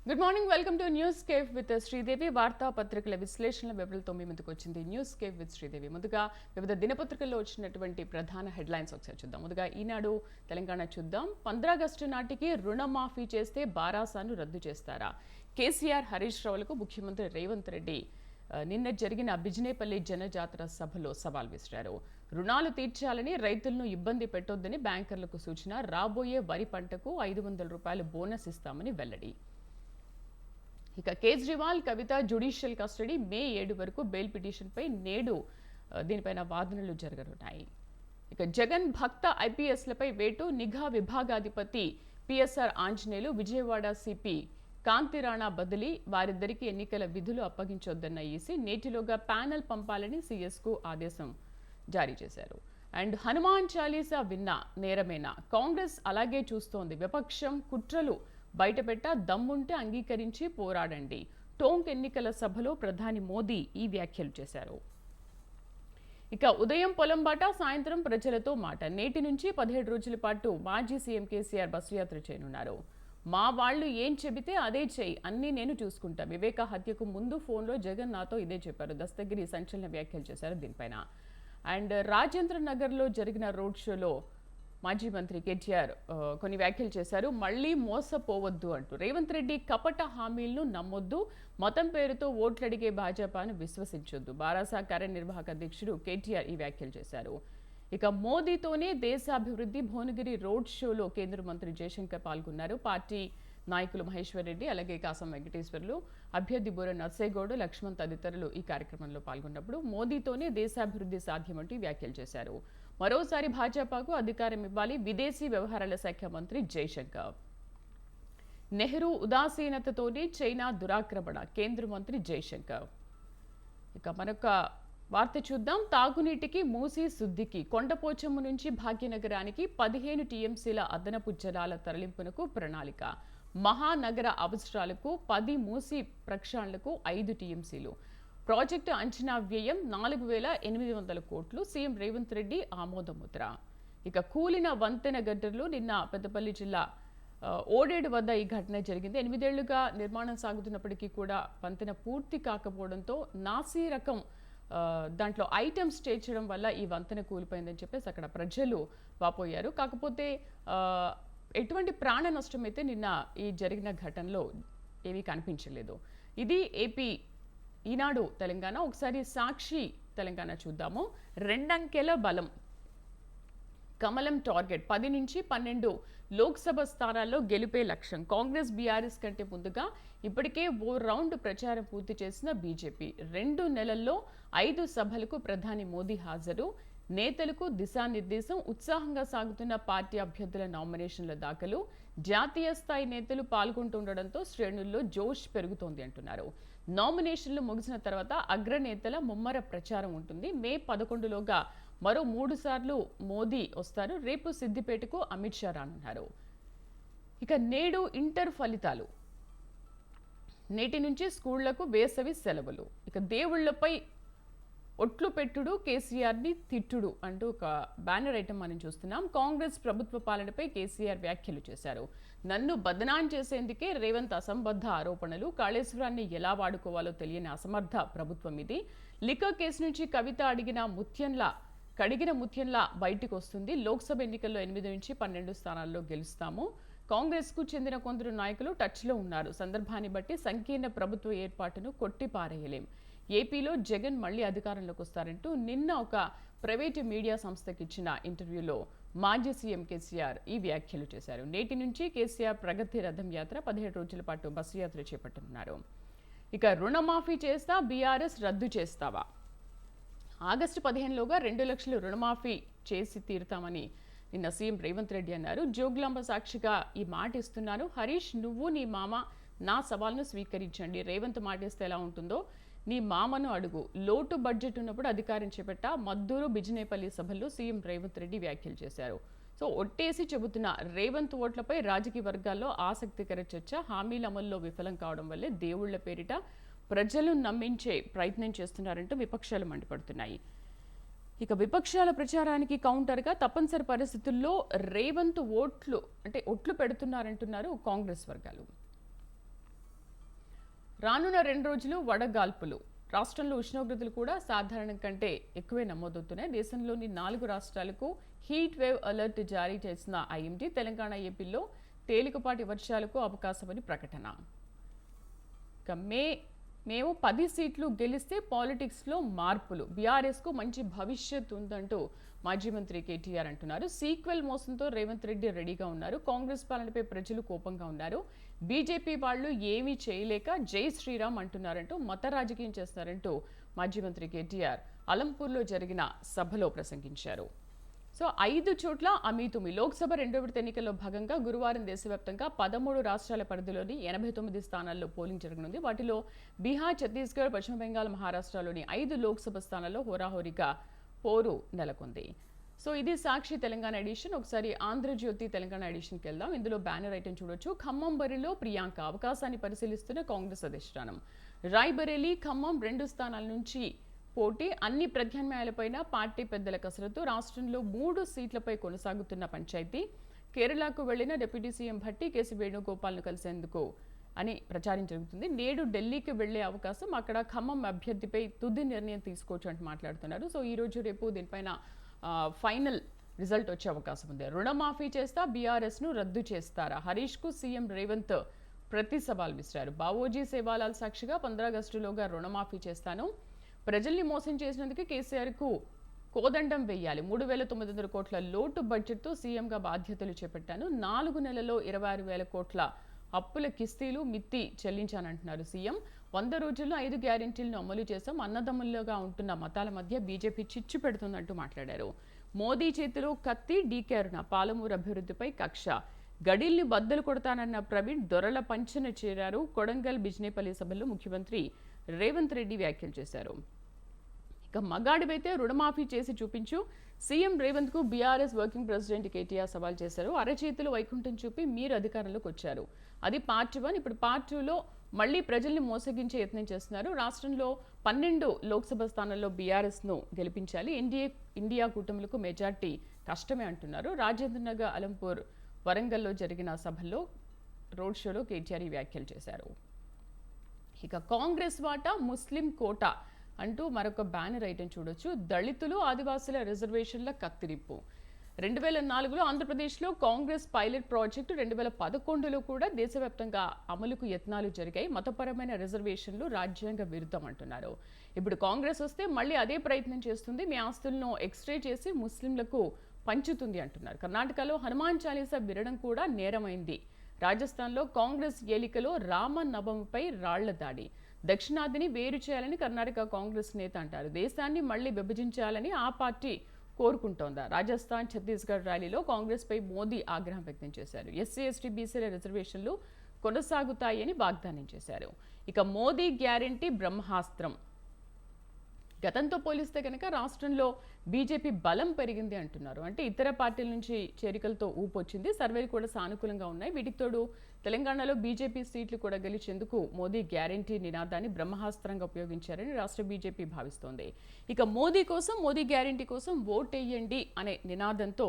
Good morning, welcome to news cafe with Sridevi. వార్తా పత్రికల విశ్లేషణ వివరాలతో మీ ముందుకు వచ్చింది న్యూస్ కేఫ్ విత్ శ్రీదేవి. ముందుగా వివిధ దినపత్రికల్లో వచ్చినటువంటి ప్రధాన హెడ్లైన్స్ ఒకసారి చూద్దాం. ముందుగా ఈనాడు తెలంగాణ చూద్దాం. 15 ఆగస్టు నాటికి రుణమాఫీ చేస్తే బారాసాను రద్దు చేస్తారా? కేసీఆర్, హరీష్ రావులకు ముఖ్యమంత్రి రేవంత్ రెడ్డి నిన్న జరిగిన బిజినేపల్లి జనజాతర సభలో సవాల్ విసిరారు. రుణాలు తీర్చాలని, రైతులను ఇబ్బంది పెట్టొద్దని బ్యాంకర్లకు సూచన. రాబోయే వరి పంటకు 500 రూపాయలు బోనస్ ఇస్తామని వెల్లడి. ఇక కేజ్రీవాల్, కవిత జ్యుడిషియల్ కస్టడీ మే 7 వరకు బెయిల్ పిటిషన్పై నేడు దీనిపైన వాదనలు జరగనున్నాయి. ఇక జగన్ భక్త ఐపీఎస్లపై వేటు. నిఘా విభాగాధిపతి పిఎస్ఆర్ ఆంజనేయులు, విజయవాడ సిపి కాంతిరాణా బదిలీ. వారిద్దరికీ ఎన్నికల విధులు అప్పగించొద్దన్న ఈసీ నేటిలోగా ప్యానెల్ పంపాలని సీఎస్కు ఆదేశం జారీ చేశారు. అండ్ హనుమాన్ చాలీసా విన్నా నేరమేనా? కాంగ్రెస్ అలాగే చూస్తోంది. విపక్షం కుట్రలు బయటపెట్ట, దమ్ముంటే అంగీకరించి పోరాడండి. టోంక్ ఎన్నికల సభలో ప్రధాని మోదీ ఈ వ్యాఖ్యలు చేశారు. ఇక ఉదయం పొలం బాట, సాయంత్రం ప్రజలతో మాట. నేటి నుంచి 17 రోజుల పాటు మాజీ సీఎం కేసీఆర్ బస్సు యాత్ర చేయనున్నారు. మా వాళ్ళు ఏం చెబితే అదే చెయ్యి, అన్నీ నేను చూసుకుంటా. వివేక హత్యకు ముందు ఫోన్లో జగన్ నాతో ఇదే చెప్పారు. దస్తగిరి సంచలన వ్యాఖ్యలు చేశారు దీనిపైన. అండ్ రాజేంద్ర నగర్లో జరిగిన రోడ్ షోలో మాజీ మంత్రి కేటీఆర్ కొన్ని వ్యాఖ్యలు చేశారు. మళ్లీ మోసపోవద్దు అంటూ. రేవంత్ రెడ్డి కపట హామీలను నమ్మొద్దు, మతం పేరుతో ఓట్లడిగే భాజపాను విశ్వసించొద్దు. బారాసా కార్యనిర్వాహక అధ్యక్షుడు కేటీఆర్ ఈ వ్యాఖ్యలు చేశారు. ఇక మోదీతోనే దేశాభివృద్ధి. భువనగిరి రోడ్ షోలో కేంద్ర మంత్రి జయశంకర్ పాల్గొన్నారు. పార్టీ నాయకులు మహేశ్వర్ రెడ్డి, అలాగే కాసం వెంకటేశ్వర్లు, అభ్యర్థి బూర నర్సేగౌడ్, లక్ష్మణ్ తదితరులు ఈ కార్యక్రమంలో పాల్గొన్నప్పుడు మోదీతోనే దేశాభివృద్ధి సాధ్యమంటూ వ్యాఖ్యలు చేశారు. మరోసారి భాజపాకు అధికారం ఇవ్వాలి విదేశీ వ్యవహారాల శాఖ మంత్రి జయశంకర్. నెహ్రూ ఉదాసీనతతోనే చైనా దురాక్రమణ, కేంద్ర మంత్రి జయశంకర్. ఇక మరొక వార్త చూద్దాం. తాగునీటికి మూసీ శుద్ధికి. కొండపోచమ్మ నుంచి భాగ్యనగరానికి 15 టీఎంసీల అదనపు జలాల తరలింపునకు ప్రణాళిక. మహానగర అవసరాలకు 10 మూసీ ప్రక్షాళనకు 5 టీఎంసీలు. ప్రాజెక్టు అంచనా వ్యయం 4,800 కోట్లు. సీఎం రేవంత్ రెడ్డి ఆమోదముద్ర. ఇక కూలిన వంతెన గడ్డర్లు. నిన్న పెద్దపల్లి జిల్లా ఓడేడు వద్ద ఈ ఘటన జరిగింది. 8 ఏళ్లుగా నిర్మాణం సాగుతున్నప్పటికీ కూడా వంతెన పూర్తి కాకపోవడంతో నాసీ రకం దాంట్లో ఐటమ్స్ చేర్చడం వల్ల ఈ వంతెన కూలిపోయిందని చెప్పేసి అక్కడ ప్రజలు వాపోయారు. కాకపోతే ఎటువంటి ప్రాణ నష్టం అయితే నిన్న ఈ జరిగిన ఘటనలో ఏమీ కనిపించలేదు. ఇది ఏపీ ఈనాడు తెలంగాణ. ఒకసారి సాక్షి తెలంగాణ చూద్దాము. 2 అంకెల బలం. కమలం టార్గెట్ 10 నుంచి 12 లోక్సభ స్థానాల్లో గెలిపే లక్ష్యం. కాంగ్రెస్, బీఆర్ఎస్ కంటే ముందుగా ఇప్పటికే ఓ రౌండ్ ప్రచారం పూర్తి చేసిన బీజేపీ 2 నెలల్లో 5 సభలకు ప్రధాని మోదీ హాజరు. నేతలకు దిశానిర్దేశం. ఉత్సాహంగా సాగుతున్న పార్టీ అభ్యర్థుల నామినేషన్ల దాఖలు. జాతీయ స్థాయి నేతలు పాల్గొంటుండడంతో శ్రేణుల్లో జోష్ పెరుగుతోంది అంటున్నారు. నామినేషన్లు ముగిసిన తర్వాత అగ్రనేతల ముమ్మర ప్రచారం ఉంటుంది. మే 11లోగా మరో 3 సార్లు మోదీ వస్తారు. రేపు సిద్దిపేటకు అమిత్ షా రానున్నారు. ఇక నేడు ఇంటర్ ఫలితాలు. నేటి నుంచి స్కూళ్లకు వేసవి సెలవులు. ఇక దేవుళ్లపై ఒట్లు పెట్టుడు, కేసీఆర్ని తిట్టుడు అంటూ ఒక బ్యానర్ ఐటమ్ మనం చూస్తున్నాం. కాంగ్రెస్ ప్రభుత్వ పాలనపై కేసీఆర్ వ్యాఖ్యలు చేశారు. నన్ను బదనాం చేసేందుకే రేవంత్ అసంబద్ధ ఆరోపణలు. కాళేశ్వరాన్ని ఎలా వాడుకోవాలో తెలియని అసమర్థ ప్రభుత్వం ఇది. లిక్కర్ కేసు నుంచి కవిత కడిగిన ముత్యంలా బయటికి వస్తుంది. లోక్సభ ఎన్నికల్లో 8 నుంచి 12 స్థానాల్లో గెలుస్తాము. కాంగ్రెస్కు చెందిన కొందరు నాయకులు టచ్లో ఉన్నారు. సందర్భాన్ని బట్టి సంకీర్ణ ప్రభుత్వ ఏర్పాటును కొట్టిపారేయలేం. ఏపీలో జగన్ మళ్లీ అధికారంలోకి వస్తారంటూ నిన్న ఒక ప్రైవేటు మీడియా సంస్థకి ఇచ్చిన ఇంటర్వ్యూలో మాజీ సీఎం కేసీఆర్ ఈ వ్యాఖ్యలు చేశారు. నేటి నుంచి కేసీఆర్ ప్రగతి రథం యాత్ర 17 రోజుల పాటు బస్సు యాత్ర చేపట్టనున్నారు. ఇక రుణమాఫీ చేస్తా, బీఆర్ఎస్ రద్దు చేస్తావా? ఆగస్టు 15లోగా 2 లక్షలు రుణమాఫీ చేసి తీరుతామని నిన్న సీఎం రేవంత్ రెడ్డి అన్నారు. జోగులాంబ సాక్షిగా ఈ మాట ఇస్తున్నాను. హరీష్, నువ్వు నీ మామ నా సవాల్ను స్వీకరించండి. రేవంత్ మాటేస్తే ఎలా ఉంటుందో నీ మామను అడుగు. లోటు బడ్జెట్ ఉన్నప్పుడు అధికారం చేపట్ట. మద్దూరు, బిజినేపల్లి సభల్లో సీఎం రేవంత్ రెడ్డి వ్యాఖ్యలు చేశారు. సో ఒట్టేసి చెబుతున్న రేవంత్ ఓట్లపై రాజకీయ వర్గాల్లో ఆసక్తికర చర్చ. హామీల అమల్లో విఫలం కావడం వల్లే దేవుళ్ల పేరిట ప్రజలు నమ్మించే ప్రయత్నం చేస్తున్నారంటూ విపక్షాలు మండిపడుతున్నాయి. ఇక విపక్షాల ప్రచారానికి కౌంటర్గా తప్పనిసరి పరిస్థితుల్లో రేవంత్ ఒట్లు పెడుతున్నారంటున్నారు కాంగ్రెస్ వర్గాలు. రానున్న 2 రోజులు వడగాల్పులు. రాష్ట్రంలో ఉష్ణోగ్రతలు కూడా సాధారణం కంటే ఎక్కువే నమోదవుతున్నాయి. దేశంలోని 4 రాష్ట్రాలకు హీట్ వేవ్ అలర్ట్ జారీ చేసిన ఐఎండీ తెలంగాణ, ఏపీలో తేలికపాటి వర్షాలకు అవకాశమని ప్రకటన. ఇక మేము 10 సీట్లు గెలిస్తే పాలిటిక్స్లో మార్పులు, బీఆర్ఎస్కు మంచి భవిష్యత్ ఉందంటూ మాజీ మంత్రి కేటీఆర్ అంటున్నారు. సీక్వెల్ మోసంతో రేవంత్ రెడ్డి రెడీగా ఉన్నారు. కాంగ్రెస్ పాలనపై ప్రజలు కోపంగా ఉన్నారు. బీజేపీ వాళ్ళు ఏమీ చేయలేక జై శ్రీరామ్ అంటున్నారంటూ మత రాజకీయం చేస్తున్నారంటూ మాజీ మంత్రి కేటీఆర్ అలంపూర్లో జరిగిన సభలో ప్రసంగించారు. సో 5 చోట్ల అమీతుమి. లోక్సభ 2వ విడత ఎన్నికల్లో భాగంగా గురువారం దేశవ్యాప్తంగా 13 రాష్ట్రాల పరిధిలోని 89 స్థానాల్లో పోలింగ్ జరగనుంది. వాటిలో బీహార్, ఛత్తీస్గఢ్, పశ్చిమ బెంగాల్, మహారాష్ట్రలోని 5 లోక్సభ స్థానాల్లో హోరాహోరీగా పోరు నెలకొంది. సో ఇది సాక్షి తెలంగాణ ఎడిషన్. ఒకసారి ఆంధ్రజ్యోతి తెలంగాణ ఎడిషన్కి వెళ్దాం. ఇందులో బ్యానర్ ఐటెం చూడొచ్చు. ఖమ్మం బరిలో ప్రియాంక అవకాశాన్ని పరిశీలిస్తున్న కాంగ్రెస్ అధిష్టానం. రాయ్బరేలీ, ఖమ్మం 2 స్థానాల నుంచి పోటీ. అన్ని ప్రత్యామ్నాయాలపైన పార్టీ పెద్దల కసరత్తు. రాష్ట్రంలో 3 సీట్లపై కొనసాగుతున్న పంచాయతీ. కేరళకు వెళ్లిన డిప్యూటీ సీఎం భట్టి కేసీ వేణుగోపాల్ను కలిసేందుకు అని ప్రచారం జరుగుతుంది. నేడు ఢిల్లీకి వెళ్లే అవకాశం, అక్కడ ఖమ్మం అభ్యర్థిపై తుది నిర్ణయం తీసుకోవచ్చు అంటూ మాట్లాడుతున్నారు. సో ఈ రోజు రేపు దీనిపైన ఫైనల్ రిజల్ట్ వచ్చే అవకాశం ఉంది. రుణమాఫీ చేస్తా, బీఆర్ఎస్ను రద్దు చేస్తారా? హరీష్కు సీఎం రేవంత్ ప్రతి సవాల్ విసిరారు. బావోజీ సేవాలాల్ సాక్షిగా 15 ఆగస్టులోగా రుణమాఫీ చేస్తాను, ప్రజల్ని మోసం చేసినందుకు కేసీఆర్కు కోదండం వెయ్యాలి, 3,900 కోట్ల లోటు బడ్జెట్తో సీఎంగా బాధ్యతలు చేపట్టాను, 4 నెలల్లో 26,000 కోట్ల అప్పుల కిస్తీలు మిత్తి చెల్లించానంటున్నారు సీఎం. 100 రోజుల్లో 5 గ్యారెంటీలను అమలు చేశాం, అన్నదమ్ములుగా ఉంటున్న మతాల మధ్య బీజేపీ చిచ్చు పెడుతుందంటూ మాట్లాడారు. మోదీ చేతిలో కత్తి, డీకే అరుణ, పాలమూరు అభివృద్ధిపై కక్ష, గడిల్ని బద్దలు కొడతానన్న ప్రవీణ్ దొరల పంచన చేరారు. కొడంగల్, బిజ్నేపల్లి సభల్లో ముఖ్యమంత్రి రేవంత్ రెడ్డి వ్యాఖ్యలు చేశారు. ఇక మగాడివైతే రుణమాఫీ చేసి చూపించు, సీఎం రేవంత్ కు బీఆర్ఎస్ వర్కింగ్ ప్రెసిడెంట్ కేటీఆర్ సవాల్ చేశారు. అరచేతులు వైకుంఠం చూపి మీరు అధికారంలోకి వచ్చారు, అది పార్ట్ 1. ఇప్పుడు పార్ట్ 2లో మళ్లీ ప్రజల్ని మోసగించే యత్నం చేస్తున్నారు. రాష్ట్రంలో 12 లోక్సభ స్థానాల్లో బీఆర్ఎస్ను గెలిపించాలి, ఇండియా కూటములకు మెజార్టీ కష్టమే అంటున్నారు. రాజేంద్రనగర్, అలంపూర్, వరంగల్లో జరిగిన సభల్లో రోడ్ షోలో కేటీఆర్ ఈ వ్యాఖ్యలు చేశారు. ఇక కాంగ్రెస్ వాటా ముస్లిం కోటా అంటూ మరొక బ్యానర్ ఐటెం చూడొచ్చు. దళితులు, ఆదివాసుల రిజర్వేషన్ల కత్తిరింపు. 2004లో ఆంధ్రప్రదేశ్లో కాంగ్రెస్ పైలట్ ప్రాజెక్టు, 2011లో కూడా దేశవ్యాప్తంగా అమలుకు యత్నాలు జరిగాయి. మతపరమైన రిజర్వేషన్లు రాజ్యాంగ విరుద్ధం అంటున్నారు. ఇప్పుడు కాంగ్రెస్ వస్తే మళ్ళీ అదే ప్రయత్నం చేస్తుంది, మీ ఆస్తులను ఎక్స్ట్రే చేసి ముస్లింలకు పంచుతుంది అంటున్నారు. కర్ణాటకలో హనుమాన్ చాలీసా వినడం కూడా నేరమైంది. రాజస్థాన్లో కాంగ్రెస్ ఏలికలో రామనవమిపై రాళ్ల దాడి. దక్షిణాదిని వేరు చేయాలని కర్ణాటక కాంగ్రెస్ నేత అంటారు. దేశాన్ని మళ్లీ విభజించాలని ఆ పార్టీ కోరుకుంటోందా? రాజస్థాన్, ఛత్తీస్గఢ్ ర్యాలీలో కాంగ్రెస్పై మోదీ ఆగ్రహం వ్యక్తం చేశారు. ఎస్సీ, ఎస్టీ, బీసీల రిజర్వేషన్లు కొనసాగుతాయని వాగ్దానం చేశారు. ఇక మోదీ గ్యారెంటీ బ్రహ్మాస్త్రం. గతంతో పోలిస్తే కనుక రాష్ట్రంలో బీజేపీ బలం పెరిగింది అంటున్నారు. అంటే ఇతర పార్టీల నుంచి చేరికలతో ఊపొచ్చింది. సర్వేలు కూడా సానుకూలంగా ఉన్నాయి. వీటికి తోడు తెలంగాణలో బీజేపీ సీట్లు కూడా గెలిచేందుకు మోదీ గ్యారెంటీ నినాదాన్ని బ్రహ్మాస్త్రంగా ఉపయోగించారని రాష్ట్ర బీజేపీ భావిస్తోంది. ఇక మోదీ కోసం, మోదీ గ్యారెంటీ కోసం ఓటేయండి అనే నినాదంతో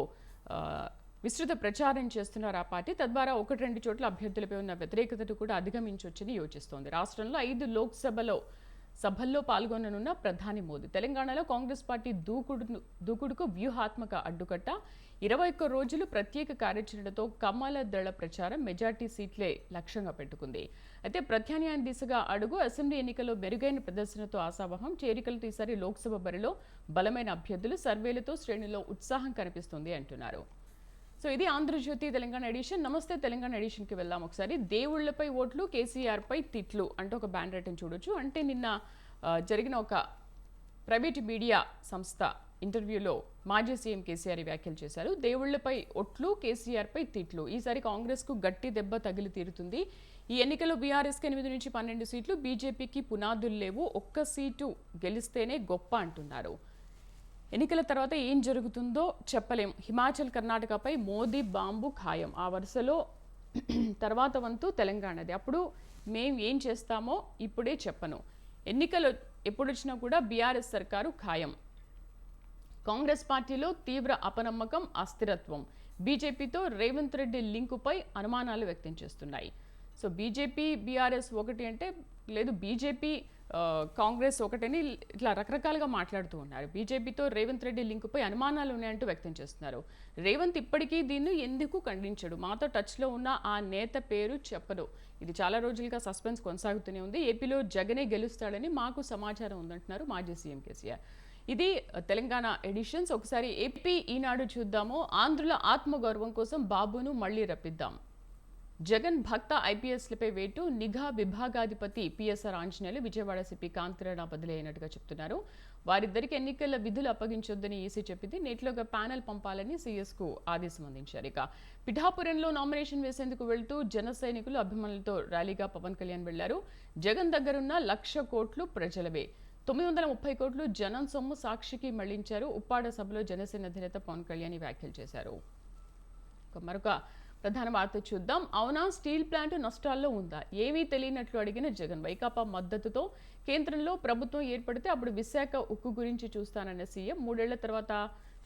విస్తృత ప్రచారం చేస్తున్నారు ఆ పార్టీ. తద్వారా 1-2 చోట్ల అభ్యర్థులపై ఉన్న వ్యతిరేకతను కూడా అధిగమించొచ్చని యోచిస్తోంది. రాష్ట్రంలో 5 లోక్సభలో సభల్లో పాల్గొననున్న ప్రధాని మోదీ. తెలంగాణలో కాంగ్రెస్ పార్టీ దూకుడుకు వ్యూహాత్మక అడ్డుకట్ట. 21 రోజులు ప్రత్యేక కార్యాచరణతో కమల దళ ప్రచారం, మెజార్టీ సీట్లే లక్ష్యంగా పెట్టుకుంది. అయితే ప్రత్యామ్నాయం దిశగా అడుగు. అసెంబ్లీ ఎన్నికల్లో మెరుగైన ప్రదర్శనతో ఆశావహం. చేరికలతో ఈసారి లోక్సభ బరిలో బలమైన అభ్యర్థులు, సర్వేలతో శ్రేణిలో ఉత్సాహం కనిపిస్తుంది అంటున్నారు. సో ఇది ఆంధ్రజ్యోతి తెలంగాణ ఎడిషన్. నమస్తే తెలంగాణ ఎడిషన్కి వెళ్దాం. ఒకసారి దేవుళ్లపై ఓట్లు, కేసీఆర్పై తిట్లు అంటూ ఒక బ్యానర్ ఐటెం చూడొచ్చు. అంటే నిన్న జరిగిన ఒక ప్రైవేట్ మీడియా సంస్థ ఇంటర్వ్యూలో మాజీ సీఎం కేసీఆర్ వ్యాఖ్యలు చేశారు. దేవుళ్లపై ఒట్లు, కేసీఆర్పై తిట్లు. ఈసారి కాంగ్రెస్కు గట్టి దెబ్బ తగిలి తీరుతుంది. ఈ ఎన్నికల్లో బీఆర్ఎస్కి 8 నుంచి 12 సీట్లు, బీజేపీకి పునాదులు లేవు, 1 సీటు గెలిస్తేనే గొప్ప అంటున్నారు. ఎన్నికల తర్వాత ఏం జరుగుతుందో చెప్పలేం. హిమాచల్, కర్ణాటకపై మోదీ బాంబు ఖాయం. ఆ వరుసలో తర్వాత వంతు తెలంగాణది. అప్పుడు మేం ఏం చేస్తామో ఇప్పుడే చెప్పను. ఎన్నికలు ఎప్పుడు వచ్చినా కూడా బీఆర్ఎస్ సర్కారు ఖాయం. కాంగ్రెస్ పార్టీలో తీవ్ర అపనమ్మకం, అస్థిరత్వం. బీజేపీతో రేవంత్ రెడ్డి లింకుపై అనుమానాలు వ్యక్తం చేస్తున్నాయి. సో బీజేపీ బీఆర్ఎస్ ఒకటి అంటే లేదు, బీజేపీ కాంగ్రెస్ ఒకటని ఇట్లా రకరకాలుగా మాట్లాడుతూ ఉన్నారు. బీజేపీతో రేవంత్ రెడ్డి లింకుపై అనుమానాలు ఉన్నాయంటూ వ్యక్తం చేస్తున్నారు. రేవంత్ ఇప్పటికీ దీన్ని ఎందుకు ఖండించడు? మాతో టచ్లో ఉన్న ఆ నేత పేరు చెప్పడు. ఇది చాలా రోజులుగా సస్పెన్స్ కొనసాగుతూనే ఉంది. ఏపీలో జగనే గెలుస్తాడని మాకు సమాచారం ఉందంటున్నారు మాజీ సీఎం కేసీఆర్. ఇది తెలంగాణ ఎడిషన్స్. ఒకసారి ఏపీ ఈనాడు చూద్దాము. ఆంధ్రుల ఆత్మగౌరవం కోసం బాబును మళ్లీ రప్పిద్దాం. జగన్ భక్త ఐపీఎస్లపై వేటు. నిఘా విభాగాధిపతి పిఎస్ఆర్ ఆంజనేయులు విజయవాడ సిపి కాంతిరాణ బదిలీ అయినట్టుగా చెప్తున్నారు. వారిద్దరికి ఎన్నికల విధులు అప్పగించొద్దని ఈసీ చెప్పింది. నేటిలోగా ప్యానెల్ పంపాలని సీఎస్ కు ఆదేశం అందించారు. ఇక పిఠాపురంలో నామినేషన్ వేసేందుకు వెళ్తూ జన సైనికులు అభిమానులతో ర్యాలీగా పవన్ కళ్యాణ్ వెళ్లారు. జగన్ దగ్గరున్న 1,00,000 కోట్లు ప్రజలవే, 930 కోట్లు జనం సొమ్ము సాక్షికి మళ్లించారు. ఉప్పాడ సభలో జనసేన అధినేత పవన్ కళ్యాణ్ వ్యాఖ్యలు చేశారు. మరొక ప్రధాన వార్త చూద్దాం. అవునా, స్టీల్ ప్లాంట్ నష్టాల్లో ఉందా? ఏమీ తెలియనట్లు అడిగిన జగన్. వైకాపా మద్దతుతో కేంద్రంలో ప్రభుత్వం ఏర్పడితే అప్పుడు విశాఖ ఉక్కు గురించి చూస్తానన్న సీఎం. 3 ఏళ్ల తర్వాత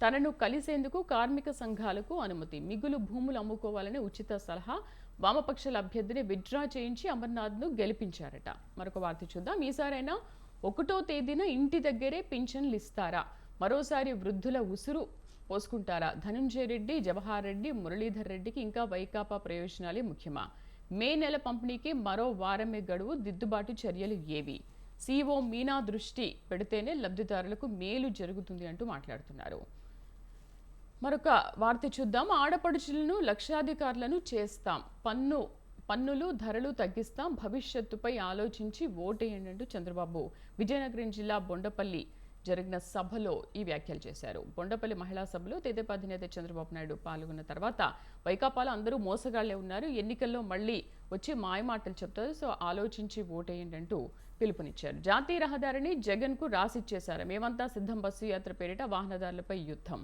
తనను కలిసేందుకు కార్మిక సంఘాలకు అనుమతి. మిగులు భూములు అమ్ముకోవాలని ఉచిత సలహా. వామపక్షాల అభ్యర్థిని విత్డ్రా చేయించి అమర్నాథ్ను గెలిపించారట. మరొక వార్త చూద్దాం. ఈసారైనా 1వ తేదీన ఇంటి దగ్గరే పింఛన్లు ఇస్తారా? మరోసారి వృద్ధుల ఉసురు పోసుకుంటారా? ధనుంజయ రెడ్డి, జవహర్ రెడ్డి, మురళీధర్ రెడ్డికి ఇంకా వైకాపా ప్రయోజనాలే ముఖ్యమా? మే నెల పంపిణీకి మరో వారమే గడువు. దిద్దుబాటు చర్యలు ఏవి? సీఓ మీనా దృష్టి పెడితేనే లబ్ధిదారులకు మేలు జరుగుతుంది అంటూ మాట్లాడుతున్నారు. మరొక వార్త చూద్దాం. ఆడపడుచులను లక్షాధికారులను చేస్తాం, పన్నులు ధరలు తగ్గిస్తాం, భవిష్యత్తుపై ఆలోచించి ఓటేయండి అంటూ చంద్రబాబు విజయనగరం జిల్లా బొండపల్లి జరిగిన సభలో ఈ వ్యాఖ్యలు చేశారు. బొండపల్లి మహిళా సభలో తెదేపా అధినేత చంద్రబాబు నాయుడు పాల్గొన్న తర్వాత వైకాపాలో అందరూ మోసగాళ్లే ఉన్నారు, ఎన్నికల్లో మళ్లీ వచ్చి మాయమాటలు చెప్తారు, సో ఆలోచించి ఓటేయండి అంటూ పిలుపునిచ్చారు. జాతీయ రహదారిని జగన్ కు రాసిచ్చేశారు. మేమంతా సిద్ధం బస్సు యాత్ర పేరిట వాహనదారులపై యుద్ధం.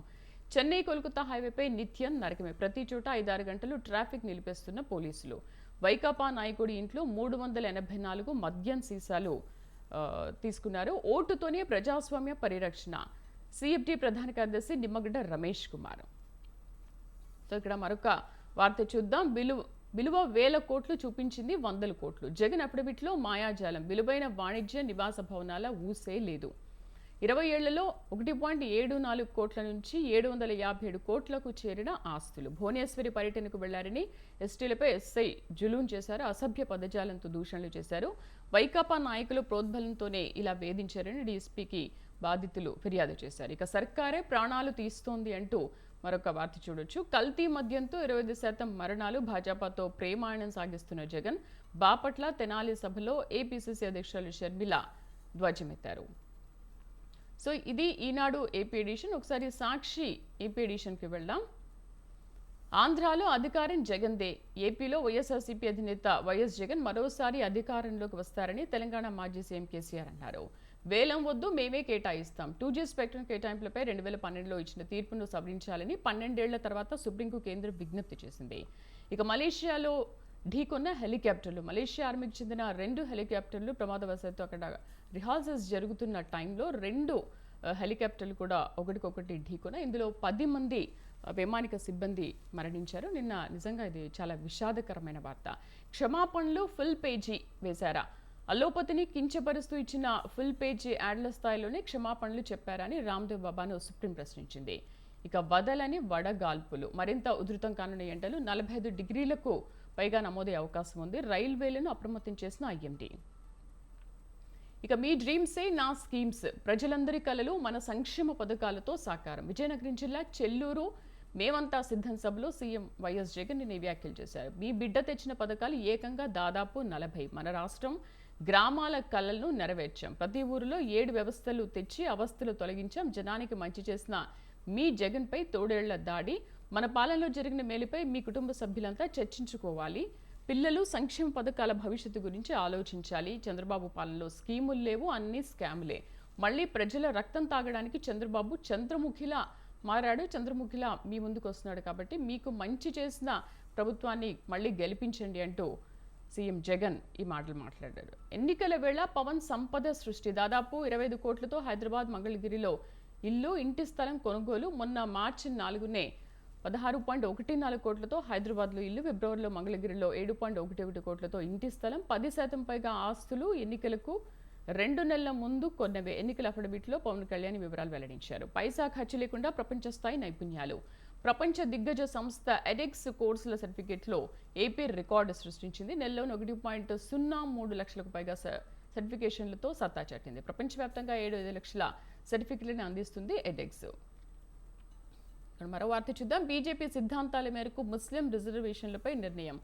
చెన్నై కోల్కతా హైవేపై నిత్యం నరకమే. ప్రతి చోట 5-6 గంటలు ట్రాఫిక్ నిలిపేస్తున్న పోలీసులు. వైకాపా నాయకుడి ఇంట్లో 384 మద్యం సీసాలు తీసుకున్నారు. ఓటుతోనే ప్రజాస్వామ్య పరిరక్షణ. సిఎఫ్టి ప్రధాన కార్యదర్శి నిమ్మగడ్డ రమేష్ కుమార్. సో ఇక్కడ మరొక వార్త చూద్దాం. విలువ 1000 కోట్లు చూపించింది 100 కోట్లు. జగన్ అఫిడవిట్లో మాయాజాలం. విలువైన వాణిజ్య నివాస భవనాల ఊసే లేదు. 20 ఏళ్లలో 1.74 కోట్ల నుంచి 757 కోట్లకు చేరిన ఆస్తులు. భువనేశ్వరి పర్యటనకు వెళ్లారని ఎస్టీలపై ఎస్ఐ జులూన్ చేశారు. అసభ్య పదజాలంతో దూషణలు చేశారు. వైకాపా నాయకులు ప్రోద్బలంతోనే ఇలా వేధించారని డీఎస్పీకి బాధితులు ఫిర్యాదు చేశారు. ఇక సర్కారే ప్రాణాలు తీస్తోంది అంటూ మరొక వార్త చూడొచ్చు. కల్తీ మద్యంతో 25% మరణాలు. భాజపాతో ప్రేమాయణం సాగిస్తున్న జగన్. బాపట్ల తెనాలి సభలో ఏపీసీసీ అధ్యక్షులు షర్మిల ధ్వజమెత్తారు. సో ఇది ఈనాడు ఏపీ ఎడిషన్. ఒకసారి సాక్షి ఏపీ ఎడిషన్కి వెళ్దాం. ఆంధ్రాలో అధికారం జగన్దే. ఏపీలో వైఎస్ఆర్సీపీ అధినేత వైఎస్ జగన్ మరోసారి అధికారంలోకి వస్తారని తెలంగాణ మాజీ సీఎం కేసీఆర్ అన్నారు. వేలం వద్దు, మేమే కేటాయిస్తాం. 2G స్పెక్ట్రమ్ కేటాయింపులపై 2012లో ఇచ్చిన తీర్పును సవరించాలని 12 ఏళ్ల తర్వాత సుప్రీంకు కేంద్రం విజ్ఞప్తి చేసింది. ఇక మలేషియాలో ఢీకొన్న హెలికాప్టర్లు. మలేషియా ఆర్మీకి చెందిన 2 హెలికాప్టర్లు ప్రమాదవశాత్తు అక్కడ రిహార్సల్స్ జరుగుతున్న టైంలో 2 హెలికాప్టర్లు కూడా ఒకటికొకటి ఢీకొన్న. ఇందులో 10 మంది వైమానిక సిబ్బంది మరణించారు. నిన్న నిజంగా ఇది చాలా విషాదకరమైన వార్త. క్షమాపణలు ఫుల్ పేజీ వేశారా? అల్లోపతిని కించపరుస్తూ ఇచ్చిన ఫుల్ పేజీ యాడ్ల స్థాయిలోనే క్షమాపణలు చెప్పారని రామ్దేవ్ బాబాను సుప్రీం ప్రశ్నించింది. ఇక వదలని వడగాల్పులు. మరింత ఉధృతం కానున్న ఎండలు 45 డిగ్రీలకు పైగా నమోదయ్యే అవకాశం ఉంది. రైల్వేలను అప్రమత్తం చేసిన ఐఎండీ. ఇక మీ డ్రీమ్సే నా స్కీమ్స్. ప్రజలందరి కలలు మన సంక్షేమ పథకాలతో సాకారం. విజయనగరం జిల్లా చెల్లూరు మేమంతా సిద్ధం సభలో సీఎం వైఎస్ జగన్ నిన్న వ్యాఖ్యలు చేశారు. మీ బిడ్డ తెచ్చిన పథకాలు ఏకంగా దాదాపు 40. మన రాష్ట్రం గ్రామాల కలలను నెరవేర్చాం. ప్రతి ఊరిలో 7 వ్యవస్థలు తెచ్చి అవస్థలు తొలగించాం. జనానికి మంచి చేసిన మీ జగన్పై తోడేళ్ల దాడి. మన పాలనలో జరిగిన మేలుపై మీ కుటుంబ సభ్యులంతా చర్చించుకోవాలి. పిల్లలు సంక్షేమ పథకాల భవిష్యత్తు గురించి ఆలోచించాలి. చంద్రబాబు పాలనలో స్కీములు లేవు, అన్ని స్కాములే. మళ్ళీ ప్రజల రక్తం తాగడానికి చంద్రబాబు చంద్రముఖిలా మారాడు. చంద్రముఖిలా మీ ముందుకు వస్తున్నాడు. కాబట్టి మీకు మంచి చేసిన ప్రభుత్వాన్ని మళ్ళీ గెలిపించండి అంటూ సీఎం జగన్ ఈ మాటలు మాట్లాడారు. ఎన్నికల వేళ పవన్ సంపద సృష్టి. దాదాపు 25 కోట్లతో హైదరాబాద్ మంగళగిరిలో ఇల్లు, ఇంటి స్థలం కొనుగోలు. మొన్న మార్చి 4నే 16.14 కోట్లతో హైదరాబాద్లో ఇల్లు, ఫిబ్రవరిలో మంగళగిరిలో 7.11 కోట్లతో ఇంటి స్థలం, 10% పైగా ఆస్తులు, ఎన్నికలకు 2 నెలల ముందు కొన్నవే. ఎన్నికల అఫిడవిట్లో పవన్ కళ్యాణ్ వివరాలు వెల్లడించారు. పైసా ఖర్చు లేకుండా ప్రపంచ స్థాయి నైపుణ్యాలు. ప్రపంచ దిగ్గజ సంస్థ ఎడెక్స్ కోర్సుల సర్టిఫికేట్లో ఏపీ రికార్డు సృష్టించింది. నెలలో 1.03 లక్షలకు పైగా సర్టిఫికేషన్లతో సత్తా చాటింది. ప్రపంచవ్యాప్తంగా 7 లక్షల సర్టిఫికెట్లను అందిస్తుంది ఎడెక్స్. మరో వార్త చూద్దాం. బీజేపీ సిద్ధాంతాల మేరకు ముస్లిం రిజర్వేషన్లపై నిర్ణయం.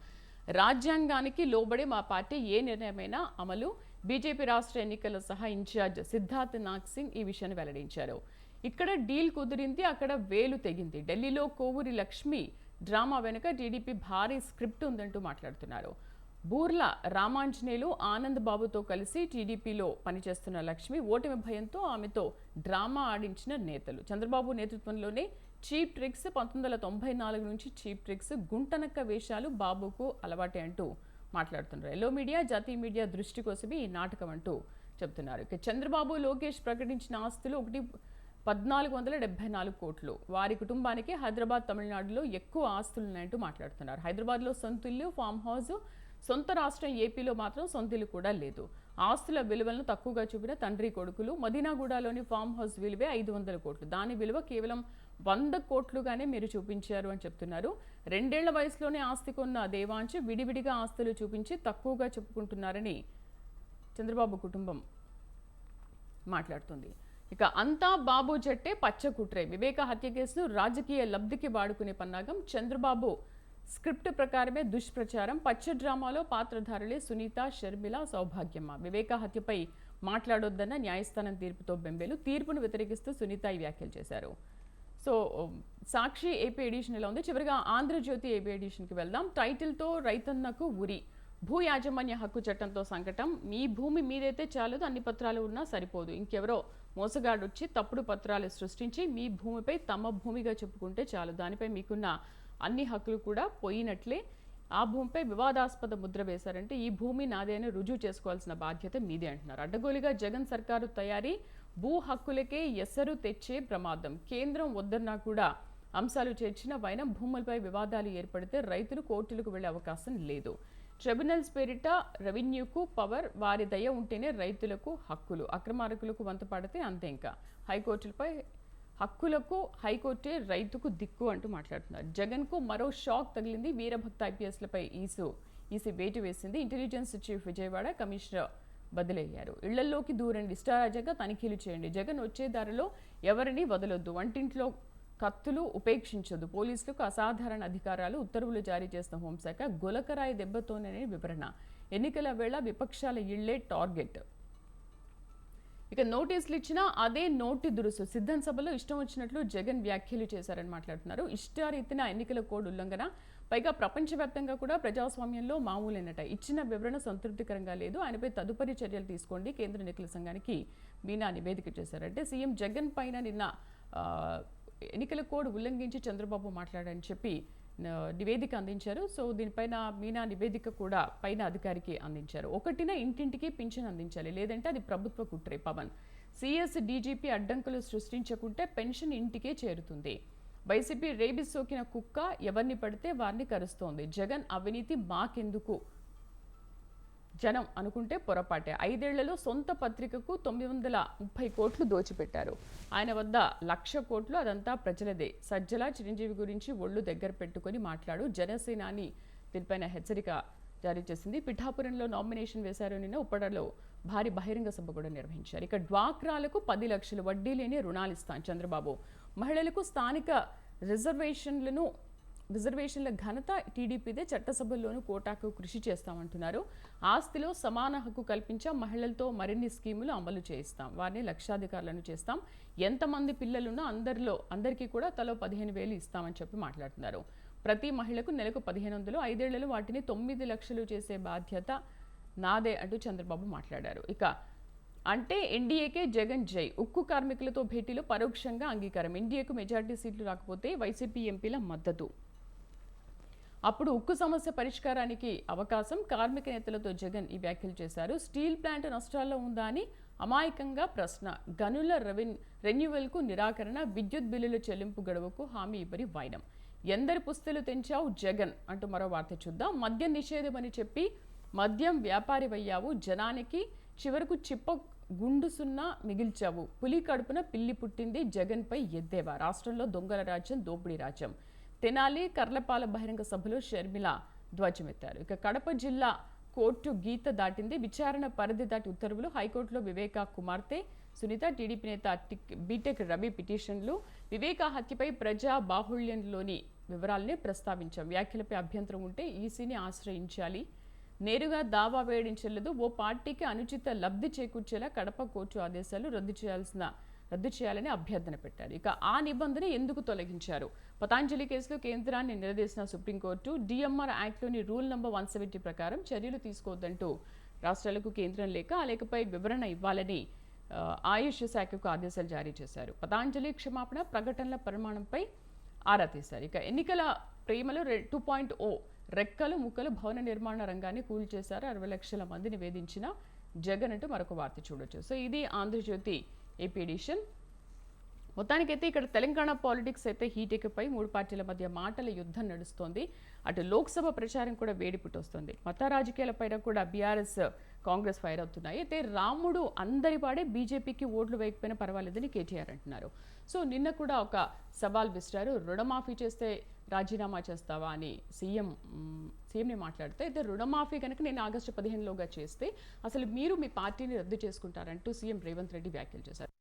రాజ్యాంగానికి లోబడి మా పార్టీ ఏ నిర్ణయమైనా అమలు. బీజేపీ రాష్ట్ర ఎన్నికల సహా ఇన్ఛార్జ్ సిద్ధార్థ్ నాగ్ సింగ్ ఈ విషయాన్ని వెల్లడించారు. ఇక్కడ డీల్ కుదిరింది, అక్కడ వేలు తెగింది. ఢిల్లీలో కోవూరి లక్ష్మి డ్రామా వెనుక టీడీపీ భారీ స్క్రిప్ట్ ఉందంటూ మాట్లాడుతున్నారు. బూర్ల రామాంజనేయులు ఆనంద్ బాబుతో కలిసి టీడీపీలో పనిచేస్తున్న లక్ష్మి ఓటమి భయంతో ఆమెతో డ్రామా ఆడించిన నేతలు. Chandrababu నేతృత్వంలోనే cheap tricks. 1994 నుంచి చీప్ ట్రిక్స్, గుంటనక్క వేషాలు బాబుకు అలవాటే అంటూ మాట్లాడుతున్నారు. ఎల్లో మీడియా, జాతీయ మీడియా దృష్టి కోసమే ఈ నాటకం అంటూ చెప్తున్నారు. ఇక చంద్రబాబు, లోకేష్ ప్రకటించిన ఆస్తులు 1,474 కోట్లు. వారి కుటుంబానికి హైదరాబాద్, తమిళనాడులో ఎక్కువ ఆస్తులున్నాయంటూ మాట్లాడుతున్నారు. హైదరాబాద్లో సొంత ఇల్లు, ఫామ్ హౌస్, సొంత రాష్ట్రం ఏపీలో మాత్రం సొంత ఇల్లు కూడా లేదు. ఆస్తుల విలువలను తక్కువగా చూపిన తండ్రి కొడుకులు. మదీనాగూడలోని ఫామ్ హౌస్ విలువే 500 కోట్లు. దాని విలువ కేవలం 100 కోట్లుగానే మీరు చూపించారు అని చెప్తున్నారు. 2 ఏళ్ల వయసులోనే ఆస్తి కొన్న దేవాంశ్ విడివిడిగా ఆస్తులు చూపించి తక్కువగా చెప్పుకుంటున్నారని చంద్రబాబు కుటుంబం మాట్లాడుతుంది. ఇక అంతా బాబు జట్టే పచ్చ కుట్రే. వివేక హత్య కేసును రాజకీయ లబ్ధికి వాడుకునే పన్నాగం. చంద్రబాబు స్క్రిప్ట్ ప్రకారమే దుష్ప్రచారం. పచ్చ డ్రామాలో పాత్రధారులే సునీత, షర్మిల, సౌభాగ్యమ్మ. వివేక హత్యపై మాట్లాడొద్దన్న న్యాయస్థానం తీర్పుతో బెంబేలు. తీర్పును వ్యతిరేకిస్తూ సునీత ఈ వ్యాఖ్యలు చేశారు. సో సాక్షి ఏపీ ఎడిషన్ ఎలా ఉంది? చివరిగా ఆంధ్రజ్యోతి ఏపీ ఎడిషన్కి వెళ్దాం. టైటిల్తో రైతన్నకు ఉరి. భూ యాజమాన్య హక్కు చట్టంతో సంకటం. మీ భూమి మీదైతే చాలదు, అన్ని పత్రాలు ఉన్నా సరిపోదు. ఇంకెవరో మోసగాడొచ్చి తప్పుడు పత్రాలు సృష్టించి మీ భూమిపై తమ భూమిగా చెప్పుకుంటే చాలు. దానిపై మీకున్న అన్ని హక్కులు కూడా పోయినట్లే. ఆ భూమిపై వివాదాస్పద ముద్ర వేశారంటే ఈ భూమి నాదే అని రుజువు చేసుకోవాల్సిన బాధ్యత మీదే అంటున్నారు. అడ్డగోలుగా జగన్ సర్కారు తయారీ. భూ హక్కులకే ఎసరు తెచ్చే ప్రమాదం. కేంద్రం వద్దన్నా కూడా అంశాలు చేర్చిన వైనం. భూములపై వివాదాలు ఏర్పడితే రైతులు కోర్టులకు వెళ్లే అవకాశం లేదు. ట్రిబ్యునల్స్ పేరిట రెవెన్యూకు పవర్. వారి దయ ఉంటేనే రైతులకు హక్కులు. అక్రమార్కులకు వంత పడితే అంతే. ఇంకా హైకోర్టులపై హక్కులకు హైకోర్టే రైతుకు దిక్కు అంటూ మాట్లాడుతున్నారు. జగన్కు మరో షాక్ తగిలింది. వీరభక్త ఐపీఎస్లపై ఈసీ వేటు వేసింది. ఇంటెలిజెన్స్ చీఫ్ విజయవాడ కమిషనర్ బదిలయ్యారు. ఇళ్లలోకి దూరండి, ఇష్టారాజ్యంగా తనిఖీలు చేయండి. జగన్ వచ్చే దారిలో ఎవరిని వదలొద్దు. వంటింట్లో కత్తులు ఉపేక్షించొద్దు. పోలీసులకు అసాధారణ అధికారాలు. ఉత్తర్వులు జారీ చేసిన హోంశాఖ. గులకరాయి దెబ్బతోనే వివరణ. ఎన్నికల వేళ విపక్షాల ఇళ్లే టార్గెట్. ఇక నోటీసులు ఇచ్చినా అదే నోటి దురుసు. సిద్ధం సభలో ఇష్టం వచ్చినట్లు జగన్ వ్యాఖ్యలు చేశారని మాట్లాడుతున్నారు. ఇష్టారీతిన ఎన్నికల కోడ్ ఉల్లంఘన. పైగా ప్రపంచవ్యాప్తంగా కూడా ప్రజాస్వామ్యంలో మామూలేనట. ఇచ్చిన వివరణ సంతృప్తికరంగా లేదు. ఆయనపై తదుపరి చర్యలు తీసుకోండి. కేంద్ర ఎన్నికల సంఘానికి మీనా నివేదిక చేశారంటే సీఎం జగన్ పైన నిన్న ఎన్నికల కోడ్ ఉల్లంఘించి చంద్రబాబు మాట్లాడని చెప్పి నివేదిక అందించారు. సో దీనిపైన మీనా నివేదిక కూడా పైన అధికారికి అందించారు. ఒకటిన ఇంటింటికి పింఛన్ అందించాలి, లేదంటే అది ప్రభుత్వ కుట్రే. పవన్ సిఎస్ డీజీపీ అడ్డంకులు సృష్టించకుంటే పెన్షన్ ఇంటికే చేరుతుంది. వైసీపీ రేబిస్ సోకిన కుక్క ఎవరిని పడితే వారిని కరుస్తోంది. జగన్ అవినీతి మాకెందుకు జనం అనుకుంటే పొరపాటే. 5 ఏళ్లలో సొంత పత్రికకు 930 కోట్లు దోచిపెట్టారు. ఆయన వద్ద 1,00,000 కోట్లు, అదంతా ప్రజలదే. సజ్జల చిరంజీవి గురించి ఒళ్ళు దగ్గర పెట్టుకుని మాట్లాడు. జనసేనాని దీనిపైన హెచ్చరిక జారీ చేసింది. పిఠాపురంలో నామినేషన్ వేశారు. నిన్న ఉప్పడలో భారీ బహిరంగ సభ కూడా నిర్వహించారు. ఇక డ్వాక్రాలకు 10 లక్షలు వడ్డీ లేని రుణాలు ఇస్తాను చంద్రబాబు. మహిళలకు స్థానిక రిజర్వేషన్ల ఘనత టీడీపీదే. చట్టసభల్లోనూ కోటాకు కృషి చేస్తామంటున్నారు. ఆస్తిలో సమాన హక్కు కల్పించాం. మహిళలతో మరిన్ని స్కీములు అమలు చేయిస్తాం. వారిని లక్షాధికారులను చేస్తాం. ఎంతమంది పిల్లలున్నా అందరికీ కూడా తలో 15,000 ఇస్తామని చెప్పి మాట్లాడుతున్నారు. ప్రతి మహిళకు నెలకు 1,500. 5 ఏళ్లలో వాటిని 9 లక్షలు చేసే బాధ్యత నాదే అంటూ చంద్రబాబు మాట్లాడారు. ఇక అంటే ఎన్డీఏకే జగన్ జై. ఉక్కు కార్మికులతో భేటీలో పరోక్షంగా అంగీకారం. ఎన్డీఏకు మెజార్టీ సీట్లు రాకపోతే వైసీపీ ఎంపీల మద్దతు. అప్పుడు ఉక్కు సమస్య పరిష్కారానికి అవకాశం. కార్మిక నేతలతో జగన్ ఈ వ్యాఖ్యలు చేశారు. స్టీల్ ప్లాంట్ నష్టాల్లో ఉందా అని అమాయకంగా ప్రశ్న. గనుల రెన్యువల్కు నిరాకరణ. విద్యుత్ బిల్లుల చెల్లింపు గడువుకు హామీ ఇవ్వని వైనం. ఎందరి పుస్తలు తెంచావు జగన్ అంటూ మరో వార్త చూద్దాం. మద్యం నిషేధం అని చెప్పి మద్యం వ్యాపారివయ్యావు, జనానికి చివరకు చిప్ప గుండు సున్నా మిగిల్చావు, పులి కడుపున పిల్లి పుట్టింది, జగన్పై ఎద్దేవా, రాష్ట్రంలో దొంగల రాజ్యం, దోపిడీ రాజ్యం. తెనాలి కర్లపాల బహిరంగ సభలో షర్మిల ధ్వజమెత్తారు. ఇక కడప జిల్లా కోర్టు గీత దాటింది, విచారణ పరిధి దాటి ఉత్తర్వులు. హైకోర్టులో వివేకా కుమార్తె సునీత, టీడీపీ నేత బీటెక్ రవి పిటిషన్లు. వివేకా హత్యపై ప్రజా బాహుళ్యంలోని వివరాలనే ప్రస్తావించాం, వ్యాఖ్యలపై అభ్యంతరం ఉంటే ఈసీని ఆశ్రయించాలి, నేరుగా దావా వేయించలేదు, ఓ పార్టీకి అనుచిత లబ్ధి చేకూర్చేలా కడప కోర్టు ఆదేశాలు రద్దు చేయాలని అభ్యర్థన పెట్టారు. ఇక ఆ నిబంధన ఎందుకు తొలగించారు? పతాంజలి కేసులో కేంద్రాన్ని నిలదీసిన సుప్రీంకోర్టు డిఎంఆర్ యాక్ట్లోని రూల్ నంబర్ 170 ప్రకారం చర్యలు తీసుకోవద్దంటూ రాష్ట్రాలకు కేంద్రం లేక ఆ లేఖపై వివరణ ఇవ్వాలని ఆయుష్ శాఖకు ఆదేశాలు జారీ చేశారు. పతాంజలి క్షమాపణ ప్రకటనల పరిమాణంపై ఆరా తీశారు. ఇక ఎన్నికల ప్రేమలో 2.0 రెక్కలు ముక్కలు భవన నిర్మాణ రంగాన్ని కూల్చేశారు, 60 లక్షల మందిని వేధించిన జగన్ అంటూ మరొక వార్త చూడొచ్చు. సో ఇది ఆంధ్రజ్యోతి ఏపీ ఎడిషన్. మొత్తానికైతే ఇక్కడ తెలంగాణ పాలిటిక్స్ అయితే హీట్ ఎక్కిపై 3 పార్టీల మధ్య మాటల యుద్ధం నడుస్తోంది. అటు లోక్సభ ప్రచారం కూడా వేడి పుట్టొస్తుంది. మత రాజకీయాలపైన కూడా బీఆర్ఎస్ కాంగ్రెస్ ఫైర్ అవుతున్నాయి. అయితే రాముడు అందరి వాడే, బీజేపీకి ఓట్లు వేయకపోయినా పర్వాలేదని కేటీఆర్ అంటున్నారు. సో నిన్న కూడా ఒక సవాల్ విసిరారు, రుణమాఫీ చేస్తే రాజీనామా చేస్తావా అని సీఎంని మాట్లాడితే, అయితే రుణమాఫీ కనుక నేను ఆగస్టు 15లోగా చేస్తే అసలు మీరు మీ పార్టీని రద్దు చేసుకుంటారంటూ సీఎం రేవంత్ రెడ్డి వ్యాఖ్యలు చేశారు.